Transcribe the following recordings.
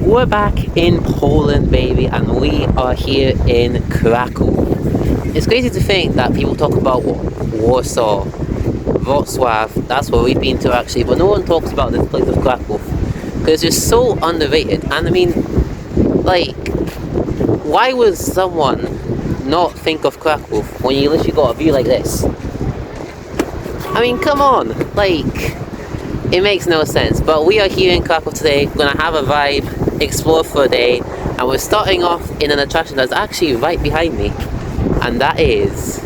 We're back in Poland, baby, and we are here in Kraków. It's crazy to think that people talk about Warsaw, Wrocław, that's where we've been to actually, but no one talks about this place of Kraków because it's just so underrated. And I mean, like, why would someone not think of Kraków when you literally got a view like this? I mean, come on, like, it makes no sense. But we are here in Kraków today. We're gonna have a vibe, explore for a day, and we're starting off in an attraction that's actually right behind me, and that is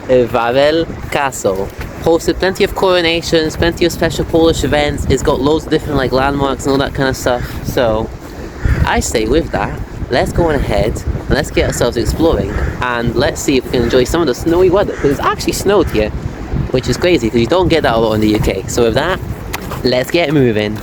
Wawel Castle. Hosted plenty of coronations, plenty of special Polish events. It's got loads of different like landmarks and all that kind of stuff. So I say with that, let's go on ahead and let's get ourselves exploring, and let's see if we can enjoy some of the snowy weather, because it's actually snowed here, which is crazy because you don't get that a lot in the UK. So with that, let's get moving.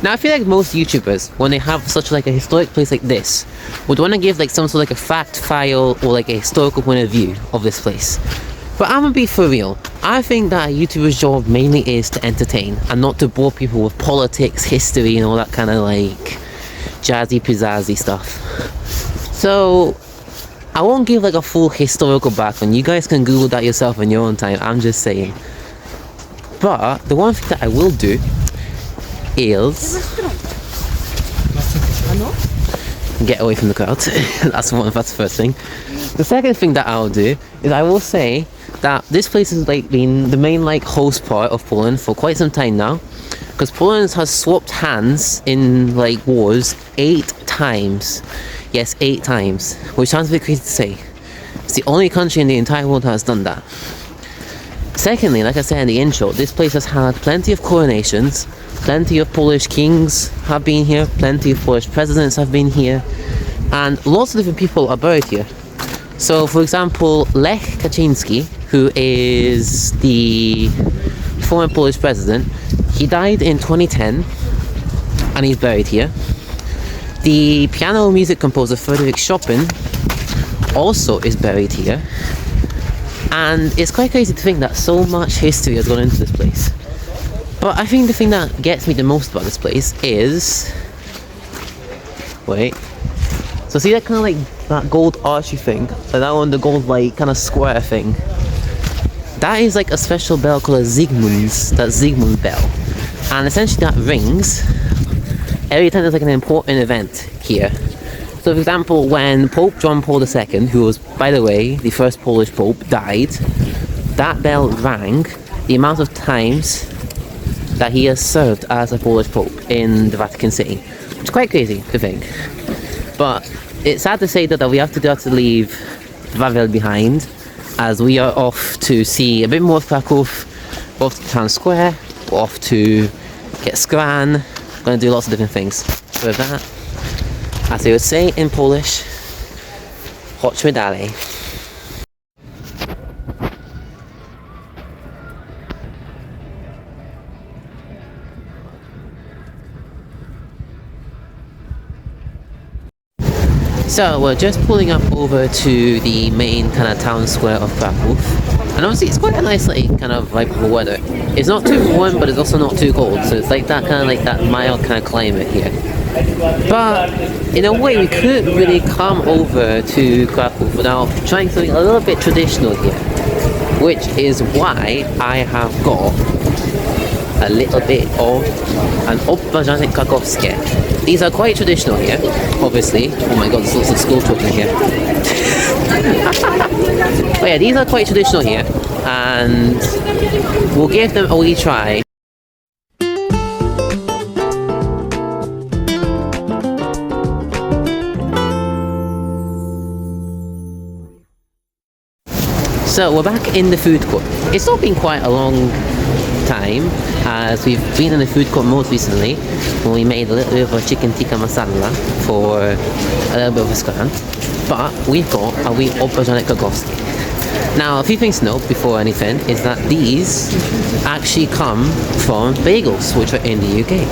Now I feel like most YouTubers, when they have such like a historic place like this, would want to give like some sort of like a fact file or like a historical point of view of this place. But I'm gonna be for real. I think that a YouTuber's job mainly is to entertain and not to bore people with politics, history, and all that kind of like jazzy pizzazzy stuff. So I won't give like a full historical background. You guys can Google that yourself in your own time. I'm just saying. But the one thing that I will do is get away from the crowd. that's the first thing. The second thing that I'll do is I will say that this place has like been the main like host part of Poland for quite some time now, because Poland has swapped hands in like wars 8 times. Yes, 8 times, which sounds a bit crazy to say. It's the only country in the entire world that has done that. Secondly, like I said in the intro, this place has had plenty of coronations. Plenty of Polish kings have been here, plenty of Polish presidents have been here, and lots of different people are buried here. So for example, Lech Kaczynski, who is the former Polish president, he died in 2010 and he's buried here. The piano music composer Frederick Chopin also is buried here, and it's quite crazy to think that so much history has gone into this place. But I think the thing that gets me the most about this place is... Wait. So see that kind of like, that gold archy thing? So that one, the gold like kind of square thing. That is like a special bell called a Zygmunt's, that Zygmunt bell. And essentially that rings every time there's like an important event here. So for example, when Pope John Paul II, who was, by the way, the first Polish Pope, died, that bell rang the amount of times that he has served as a Polish Pope in the Vatican City, which is quite crazy to think. But it's sad to say that we have to leave Wawel behind, as we are off to see a bit more of Kraków. We're off to town square, we're off to get scran, we're going to do lots of different things. So with that, as they would say in Polish, chodźmy dalej. So we're just pulling up over to the main kind of town square of Kraków, and obviously it's quite a nice like kind of vibe of weather. It's not too warm, but it's also not too cold, so it's like that kind of like that mild kind of climate here. But in a way, we could really come over to Kraków without trying something a little bit traditional here, which is why I have got a little bit of an obwarzanie krakowskie. These are quite traditional here, obviously. Oh my god, there's lots of school children here. But yeah, these are quite traditional here, and we'll give them a wee try. So we're back in the food court. It's not been quite a long time as we've been in the food court most recently when we made a little bit of a chicken tikka masala for a little bit of a scran. But we've got a wee opportunity kokoski. Now, a few things to note before anything is that these actually come from bagels, which are in the UK.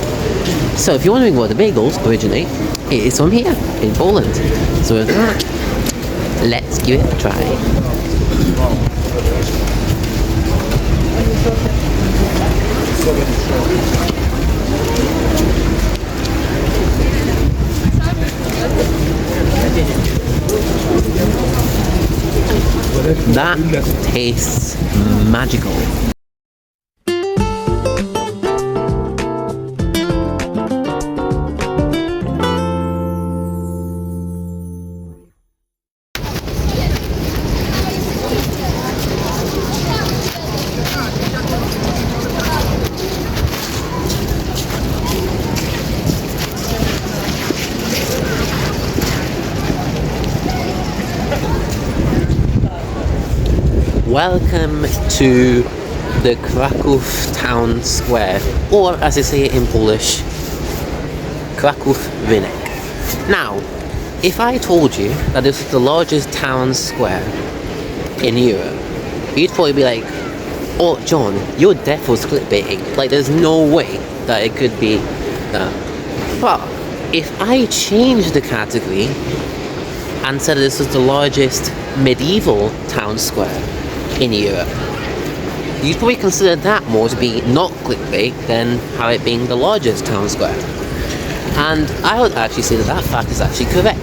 So if you're wondering where the bagels originate, it is from here, in Poland. So with that, let's give it a try. That tastes magical. Welcome to the Kraków town square, or as they say it in Polish, Kraków Rynek. Now, if I told you that this is the largest town square in Europe, you'd probably be like, oh John, your death was clickbaiting. Like there's no way that it could be that. But if I change the category and said this was the largest medieval town square in Europe, you'd probably consider that more to be not clickbait than how it being the largest town square. And I would actually say that that fact is actually correct,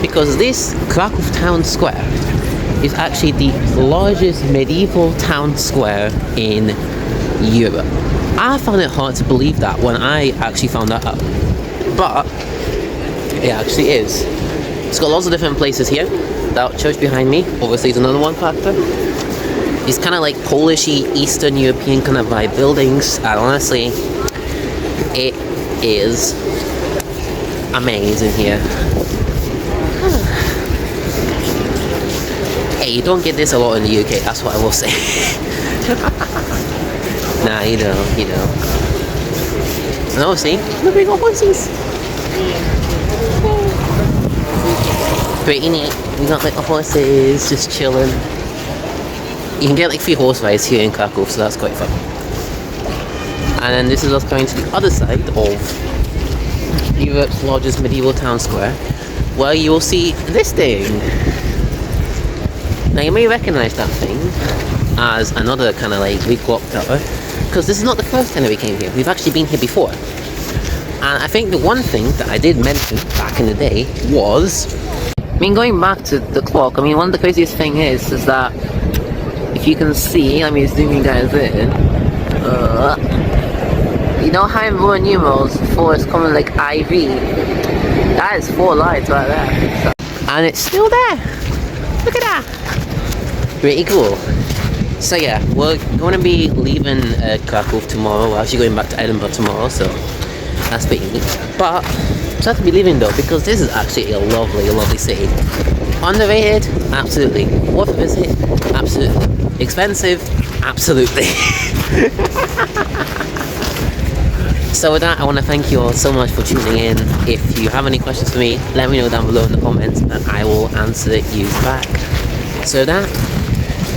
because this Kraków town square is actually the largest medieval town square in Europe. I found it hard to believe that when I actually found that out, but it actually is. It's got lots of different places here. That church behind me obviously is another one factor. It's kind of like Polish-y, Eastern European kind of vibe buildings, and honestly, it is amazing here. Hey, you don't get this a lot in the UK, that's what I will say. Nah, you know. And obviously, look, we got horses. Pretty neat. We got like the horses just chilling. You can get like free horse rides here in Kraków, so that's quite fun. And then this is us going to the other side of Europe's largest medieval town square, where you will see this thing. Now you may recognise that thing as another kind of like Greek clock tower, because this is not the first time that we came here. We've actually been here before. And I think the one thing that I did mention back in the day was, I mean, going back to the clock, I mean, one of the craziest thing is that if you can see, let me zoom you guys in. You know how in Roman numerals 4 is common like IV? That is 4 lights right there. So, and it's still there! Look at that! Pretty cool. So yeah, we're going to be leaving Kraków tomorrow. We're actually going back to Edinburgh tomorrow, so that's pretty neat. But I'm sad to be leaving though, because this is actually a lovely city. Underrated? Absolutely. Worth a visit? Absolutely. Expensive? Absolutely. So with that, I want to thank you all so much for tuning in. If you have any questions for me, let me know down below in the comments and I will answer you back. So with that,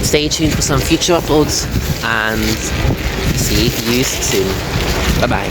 stay tuned for some future uploads and see you soon. Bye bye.